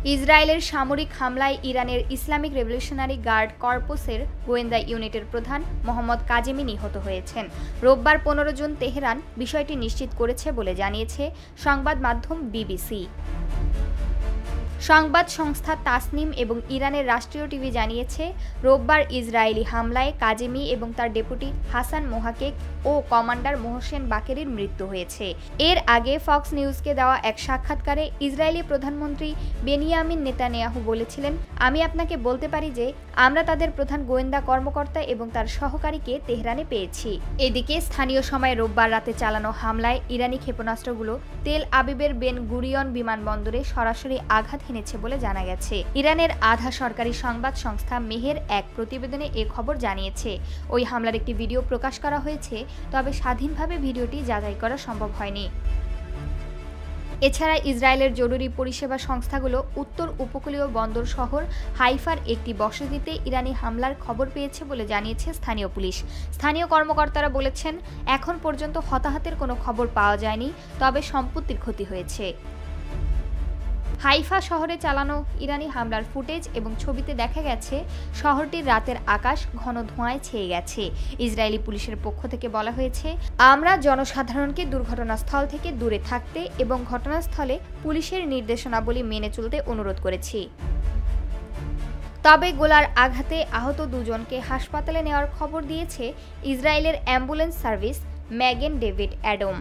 ইসরায়েলের সামরিক হামলায় ইরানের ইসলামিক রেভলিউশনারি গার্ড কর্পসের গোয়েন্দা ইউনিটের প্রধান মোহাম্মদ কাজেমি নিহত হয়েছেন। রোববার 15 জুন তেহরান বিষয়টি নিশ্চিত করেছে বলে জানিয়েছে সংবাদ মাধ্যম বিবিসি। সংবাদ সংস্থা তাসনিম এবং ইরানের রাষ্ট্রীয় টিভি জানিয়েছে, রোববার ইসরায়েলি হামলায় কাজেমি এবং তার ডেপুটি হাসান মোহাকেক ও কমান্ডার মোহসেন বাকেরির মৃত্যু হয়েছে। এর আগে ফক্স নিউজকে দেওয়া এক সাক্ষাৎকারে ইসরায়েলি প্রধানমন্ত্রী বেনিয়ামিন নেতানিয়াহু বলেছিলেন, আমি আপনাকে বলতে পারি যে আমরা তাদের প্রধান গোয়েন্দা কর্মকর্তা এবং তার সহকারীকে তেহরানে পেয়েছি। এদিকে স্থানীয় সময় রোববার রাতে চালানো হামলায় ইরানি ক্ষেপণাস্ত্রগুলো তেল আবিবের বেন গুরিয়ন বিমানবন্দরে সরাসরি আঘাত এনেছে বলে জানা গেছে। ইরানের আধা সরকারি সংবাদ সংস্থা মেহের এক প্রতিবেদনে এ খবর জানিয়েছে। ওই হামলার একটি ভিডিও প্রকাশ করা হয়েছে, তবে স্বাধীনভাবে ভিডিওটি যাচাই করা সম্ভব হয়নি। এছাড়া ইসরায়েলের জরুরি পরিষেবা সংস্থাগুলো উত্তর উপকূলীয় বন্দর শহর হাইফার একটি বসতিতে ইরানি হামলার খবর পেয়েছে বলে জানিয়েছে স্থানীয় পুলিশ। স্থানীয় কর্মকর্তারা বলেছেন, এখন পর্যন্ত হতাহতের কোনো খবর পাওয়া যায়নি, তবে সম্পত্তির ক্ষতি হয়েছে। হাইফা শহরে চালানো ইরানি হামলার ফুটেজ এবং ছবিতে দেখা গেছে শহরটির রাতের আকাশ ঘন ধোঁয়ায় ছেয়ে গেছে। ইসরায়েলি পুলিশের পক্ষ থেকে বলা হয়েছে, আমরা জনসাধারণকে দুর্ঘটনাস্থল থেকে দূরে থাকতে এবং ঘটনাস্থলে পুলিশের নির্দেশনাবলী মেনে চলতে অনুরোধ করেছি। তবে গোলার আঘাতে আহত দুজনকে হাসপাতালে নেওয়ার খবর দিয়েছে ইসরায়েলের অ্যাম্বুলেন্স সার্ভিস ম্যাগেন ডেভিড অ্যাডম।